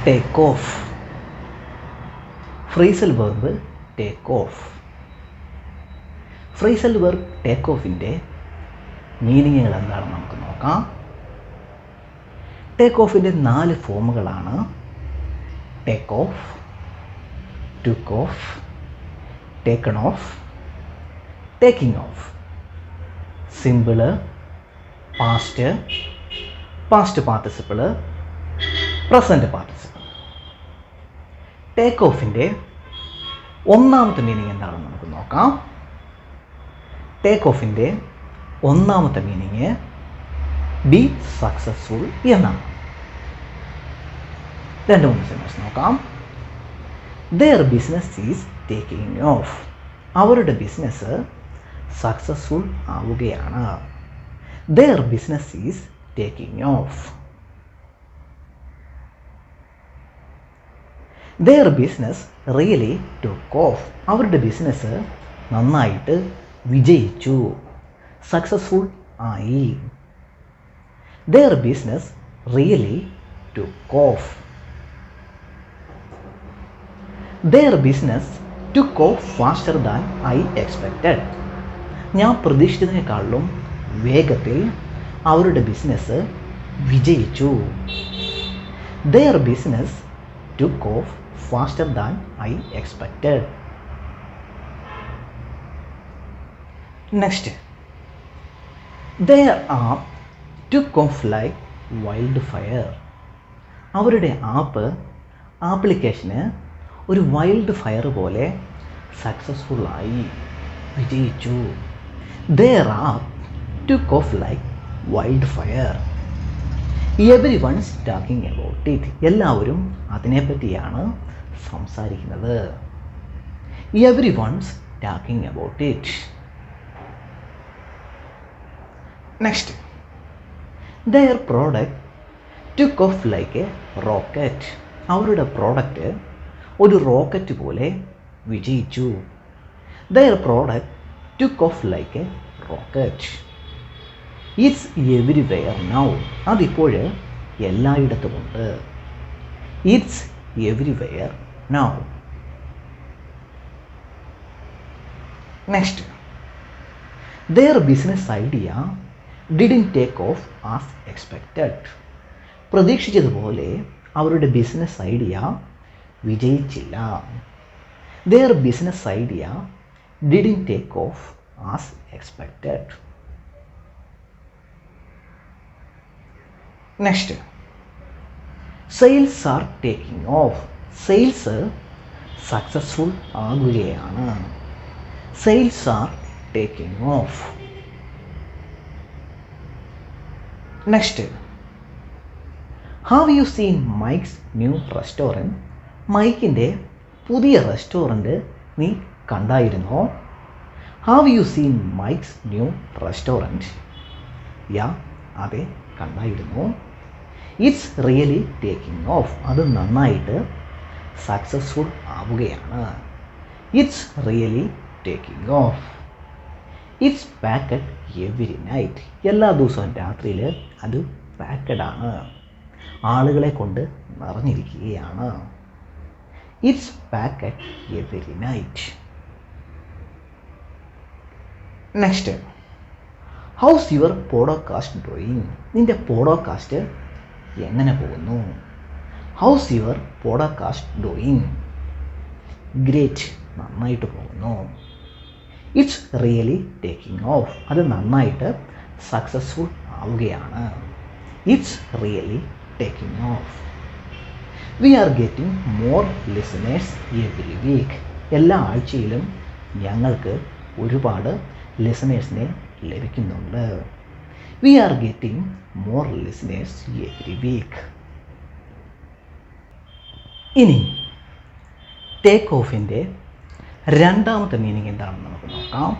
Take off. Phrasal verb take off. Phrasal verb take ഓഫിൻ്റെ മീനിങ്ങുകൾ എന്താണെന്ന് നമുക്ക് നോക്കാം. ടേക്ക് ഓഫിൻ്റെ 4 ഫോമുകളാണ് take off, took off, taken off, taking off. Simple, past, past participle, present participle. Take ഓഫിൻ്റെ ഒന്നാമത്തെ മീനിങ് എന്താണെന്ന് നമുക്ക് നോക്കാം. ടേക്ക് ഓഫിൻ്റെ ഒന്നാമത്തെ മീനിങ് ബി സക്സസ്ഫുൾ എന്നാണ്. 2-3 സെന്റൻസ് നോക്കാം. Their business is taking off. അവരുടെ ബിസിനസ് സക്സസ്ഫുൾ ആവുകയാണ്. Their business is taking off. Their business really took off. അവരുടെ ബിസിനസ് നന്നായിട്ട് വിജയിച്ചു, സക്സസ്ഫുൾ ആയി. Their business really took off. Their business took off faster than I expected. ഞാൻ പ്രതീക്ഷിച്ചതിനേക്കാളും വേഗത്തിൽ അവരുടെ business വിജയിച്ചു. Their business took off faster than I expected. Next, their app took off like wildfire. അവരുടെ ആപ്ലിക്കേഷന് ഒരു വൈൽഡ് ഫയർ പോലെ സക്സസ്ഫുള്ളായി വിജയിച്ചു. Their app took off like wildfire. Everyone's talking about it. എല്ലാവരും അതിനെപ്പറ്റിയാണ് സംസാരിക്കുന്നത്. Everyone's talking about it. Next, their product took off like a rocket. അവരുടെ product ഒരു rocket പോലെ വിജയിച്ചു. Their product took off like a rocket. It's everywhere now. അതിപ്പോൾ എല്ലായിടത്തുമുണ്ട്. It's everywhere now. Next, their business idea didn't take off as expected. പ്രതീക്ഷിച്ചതുപോലെ അവരുടെ business idea വിജയിച്ചില്ല. Their business idea didn't take off as expected. Next, sales are taking off. Sales successful ആകുകയാണ്. Sales are taking off. Next, have you seen Mike's new restaurant? മൈക്കിൻ്റെ പുതിയ restaurant നീ കണ്ടായിരുന്നോ? Have you seen Mike's new restaurant? Yeah, അതെ, കണ്ടായിരുന്നു. It's really taking off. അത് നന്നായിട്ട് successful ആവുകയാണ്. It's really taking off. It's packed every night. എല്ലാ ദിവസവും രാത്രിയിൽ അത് പാക്കഡാണ്, ആളുകളെ കൊണ്ട് നിറഞ്ഞിരിക്കുകയാണ്. It's packed every night. Next, how's your podcast doing? നിൻ്റെ പോഡോകാസ്റ്റ് എങ്ങനെ പോകുന്നു? House your podcast doing? Great, നന്നായിട്ട് പോകുന്നു. It's really taking off. അത് നന്നായിട്ട് സക്സസ്ഫുൾ ആവുകയാണ്. It's really taking off. We are getting more listeners every week. എല്ലാ ആഴ്ചയിലും ഞങ്ങൾക്ക് ഒരുപാട് ലിസണേഴ്സിനെ ലഭിക്കുന്നുണ്ട്. We are getting more listeners every week. ഇനി ടേക്ക് ഓഫിൻ്റെ രണ്ടാമത്തെ മീനിങ് എന്താണെന്ന് നമുക്ക് നോക്കാം.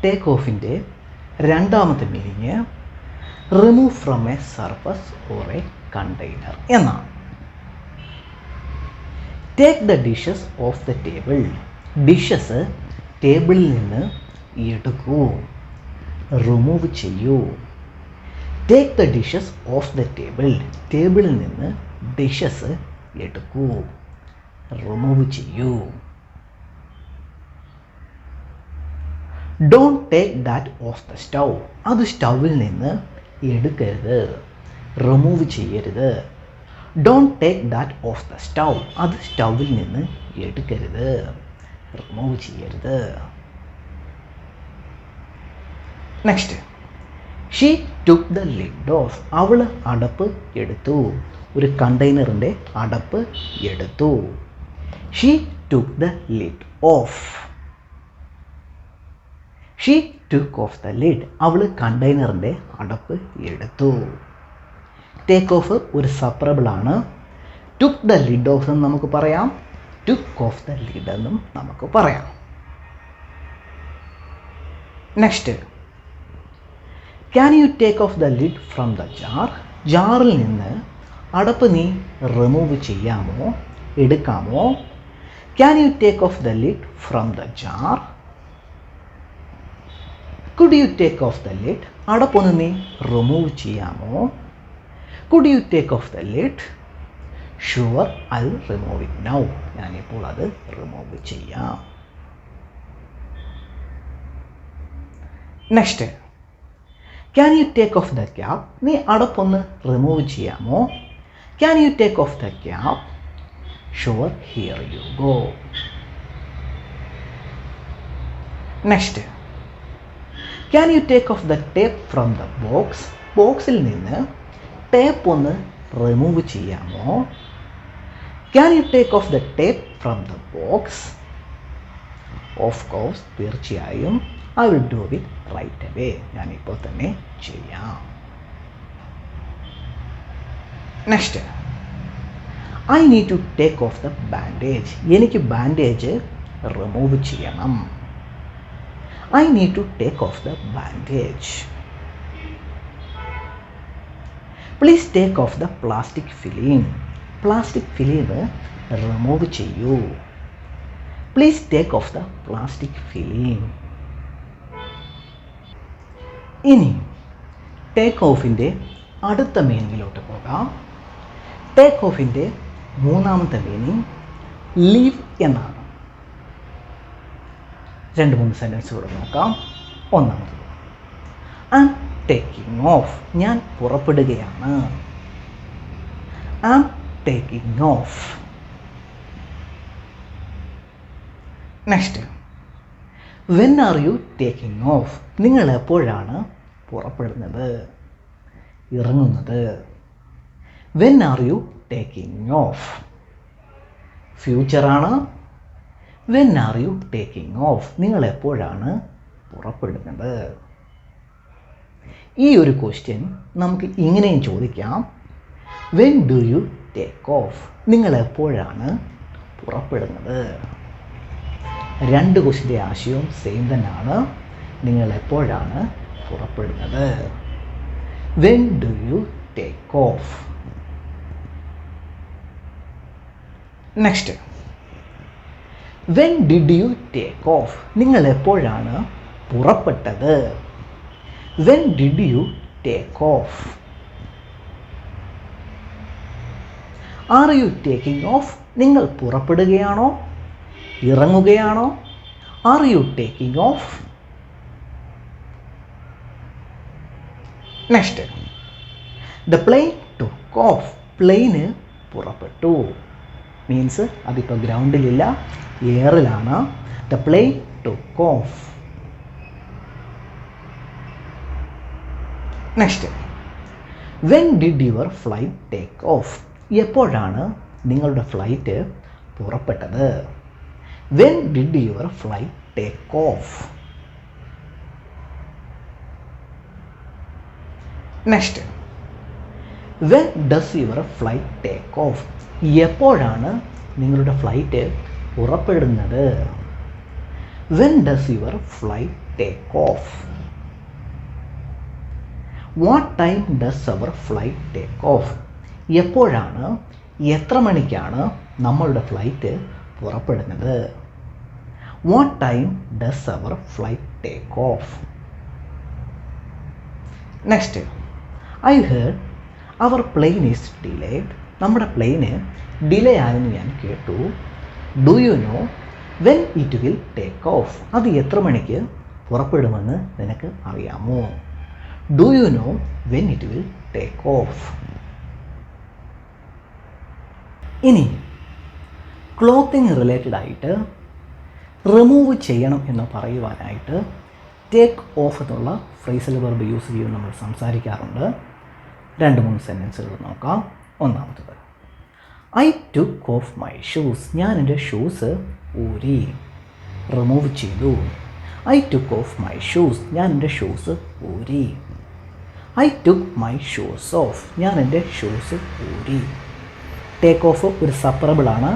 ടേക്ക് ഓഫിൻ്റെ രണ്ടാമത്തെ meaning remove from a surface or a container എന്നാണ്. Take the dishes off the table. Dishes ടേബിളിൽ നിന്ന് എടുക്കൂ, റിമൂവ് ചെയ്യൂ. Take the dishes off the table. ടേബിളിൽ നിന്ന് ഡിഷസ് എടുക്കൂ, റിമൂവ് ചെയ്യൂ. Don't take that of the stove. അത് സ്റ്റൗവിൽ നിന്ന് എടുക്കരുത്, റിമൂവ് ചെയ്യരുത്. Don't take that of the stove. അത് സ്റ്റൗവിൽ നിന്ന് എടുക്കരുത്, റിമൂവ് ചെയ്യരുത്. Next, she took the lid of. അവൾ അടപ്പ് എടുത്തു, ഒരു കണ്ടെയ്നറിൻ്റെ അടപ്പ് എടുത്തു. She took the lid of. She took of the lid. അവൾ കണ്ടെയ്നറിൻ്റെ അടപ്പ് എടുത്തു. ടേക്ക് ഓഫ് ഒരു സപ്പറബിൾ ആണ്. ടുക്ക് ദ ലിഡ് ഓഫ് എന്ന് നമുക്ക് പറയാം, ടുക്ക് ഓഫ് ദ ലിഡ് എന്നും നമുക്ക് പറയാം. Next, can you take off the lid from the jar. ജാറിൽ നിന്ന് അടപ്പ് നീ റിമൂവ് ചെയ്യാമോ, എടുക്കാമോ? Can you take off the lid from the jar. Could you take off the lid. അടപ്പൊന്ന് നീ റിമൂവ് ചെയ്യാമോ? Could you take off the lid. Sure, I will remove it now. ഞാനിപ്പോൾ അത് റിമൂവ് ചെയ്യാം. Next, can you take off the cap. നീ അടപ്പൊന്ന് remove ചെയ്യാമോ? Can you take off the cap. Sure, here you go. Next, can you take off the tape from the box. ബോക്സിൽ നിന്ന് tape ഒന്ന് remove ചെയ്യാമോ? Can you take off the tape from the box. Of course, തീർച്ചയായും. I will do it right away. ഞാനിപ്പോൾ തന്നെ ചെയ്യാം. Next, I need to take off the bandage. എനിക്ക് bandage remove ചെയ്യണം. I need to take off the bandage. Please take off the plastic film. Plastic film remove ചെയ്യൂ. Please take off the plastic film. ഇനി take ഓഫിൻ്റെ അടുത്ത മീനിങ്ങിലോട്ട് പോകാം. Take ഓഫിൻ്റെ മൂന്നാമത്തെ meaning leave എന്നാണ്. 2-3 സെൻറ്റൻസുകൾ നോക്കാം. ഒന്നാമത്, ഐ ആം ടേക്കിംഗ് ഓഫ്. ഞാൻ പുറപ്പെടുകയാണ്. I am taking off. Next, when are you taking off. നിങ്ങൾ എപ്പോഴാണ് പുറപ്പെടുന്നത്, ഇറങ്ങുന്നത്? When are you taking off. ഫ്യൂച്ചറാണ്. When are you taking off. നിങ്ങൾ എപ്പോഴാണ് പുറപ്പെടുന്നത്? ഈ ഒരു ക്വസ്റ്റ്യൻ നമുക്ക് ഇങ്ങനെയും ചോദിക്കാം, when do you take off. നിങ്ങൾ എപ്പോഴാണ് പുറപ്പെടുന്നത്? രണ്ട് ക്വസ്റ്റ്യൻ്റെ ആശയവും സെയിം തന്നെയാണ്. നിങ്ങൾ എപ്പോഴാണ് പുറപ്പെടുന്നത്? When do you take off. Next, when did you take off. നിങ്ങൾ എപ്പോഴാണ് പുറപ്പെട്ടത്? When did you take off. Are you taking off. നിങ്ങൾ പുറപ്പെടുകയാണോ, ഇറങ്ങുകയാണോ? Are you taking off. Next, the plane took off. പ്ലെയിന് പുറപ്പെട്ടു. മീൻസ് അതിപ്പോൾ ഗ്രൗണ്ടിലില്ല, എയറിലാണ്. The plane took off. Next, when did your flight take off. എപ്പോഴാണ് നിങ്ങളുടെ ഫ്ലൈറ്റ് പുറപ്പെട്ടത്? When did your flight take off. Next, when does your flight take off. എപ്പോഴാണ് നിങ്ങളുടെ ഫ്ലൈറ്റ് പുറപ്പെടുന്നത്? When does your flight take off. What time does our flight take off. എപ്പോഴാണ്, എത്ര മണിക്കാണ് നമ്മളുടെ ഫ്ലൈറ്റ് പുറപ്പെടുന്നത്? What time does our flight take off. Next, I heard our plane is delayed. നമ്മുടെ പ്ലെയിന് ഡിലേ ആയെന്ന് ഞാൻ കേട്ടു. Do you know when it will take off? അത് എത്ര മണിക്ക് പുറപ്പെടുമെന്ന് നിനക്ക് അറിയാമോ? Do you know when it will take off? ഇനി ക്ലോത്തിങ് റിലേറ്റഡ് ആയിട്ട് റിമൂവ് ചെയ്യണം എന്ന് പറയുവാനായിട്ട് ടേക്ക് ഓഫ് എന്നുള്ള ഫ്രേസൽ വെർബ് യൂസ് ചെയ്യും നമ്മൾ സംസാരിക്കാറുണ്ട്. 2-3 സെൻറ്റൻസുകൾ നോക്കാം. ഒന്നാമത്തത്, I took off my shoes. ഞാൻ എൻ്റെ ഷൂസ് ഊരി, റിമൂവ് ചെയ്തു. I took off my shoes. ഞാൻ എൻ്റെ ഷൂസ് ഊരി. I took my shoes of. ഞാൻ എൻ്റെ ഷൂസ് ഊരി. ടേക്ക് ഓഫ് ഒരു സപ്പറബിൾ ആണ്.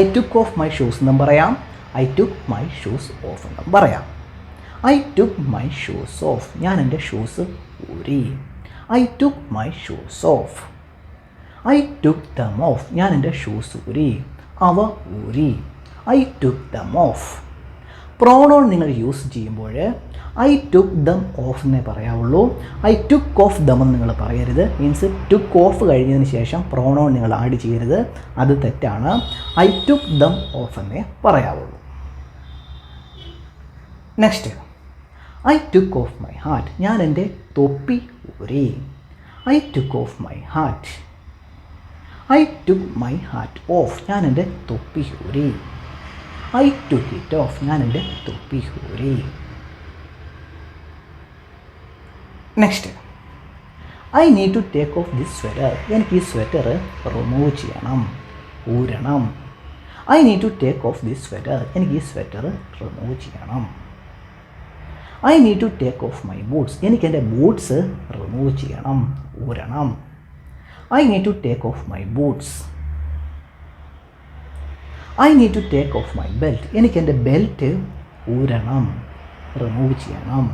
I took off my shoes എന്നും പറയാം, I took my shoes of എന്നും പറയാം. I took my shoes of. ഞാൻ എൻ്റെ ഷൂസ് ഊരി. I took my shoes of. I took them of. ഞാൻ എൻ്റെ ഷൂസ് ഊരി, അവ ഊരി. I took them of. Pronoun നിങ്ങൾ യൂസ് ചെയ്യുമ്പോൾ ഐ ടുക്ക് ദം ഓഫ് എന്നേ പറയാവുള്ളൂ. ഐ ടുക്ക് ഓഫ് ദം എന്ന് നിങ്ങൾ പറയരുത്. മീൻസ് ടുക്ക് ഓഫ് കഴിഞ്ഞതിന് ശേഷം പ്രോണോൺ നിങ്ങൾ ആഡ് ചെയ്യരുത്, അത് തെറ്റാണ്. ഐ ടുക്ക് ദം ഓഫ് എന്നേ പറയാവുള്ളൂ. Next, I took off my hat. ഞാൻ എൻ്റെ തൊപ്പി ഊരി. I took off my hat. I took my hat off. ഞാൻ എൻ്റെ തൊപ്പി ഊരി. ഐ ടുക്ക് ഇറ്റ് ഓഫ്. ഞാൻ എൻ്റെ തൊപ്പി ഊരി. Next, I need to take off this sweater. എനിക്ക് ഈ സ്വെറ്റർ റിമൂവ് ചെയ്യണം, ഊരണം. I need to take off this sweater. എനിക്ക് ഈ സ്വെറ്റർ റിമൂവ് ചെയ്യണം. I need to take off my boots. എനിക്ക് എൻ്റെ ബൂട്ട്സ് റിമൂവ് ചെയ്യണം, ഊരണം. I need to take off my boots. I need to take off my belt. എനിക്ക് എൻ്റെ belt ഊരണം, റിമൂവ് ചെയ്യണം.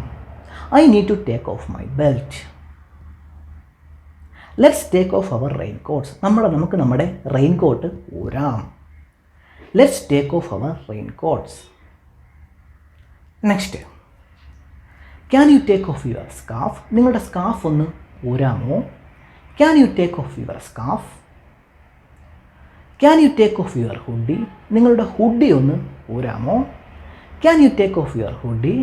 I need to take off my belt. Let's take off our raincoats. നമുക്ക് നമ്മുടെ raincoat ഊരാം. Let's take off our raincoats. Next, can you take off your scarf. നിങ്ങളുടെ scarf ഒന്ന് ഊരാമോ? Can you take off your scarf. Can you take off your hoodie. നിങ്ങളുടെ hoodie ഒന്ന് ഊരാമോ? Can you take off your hoodie.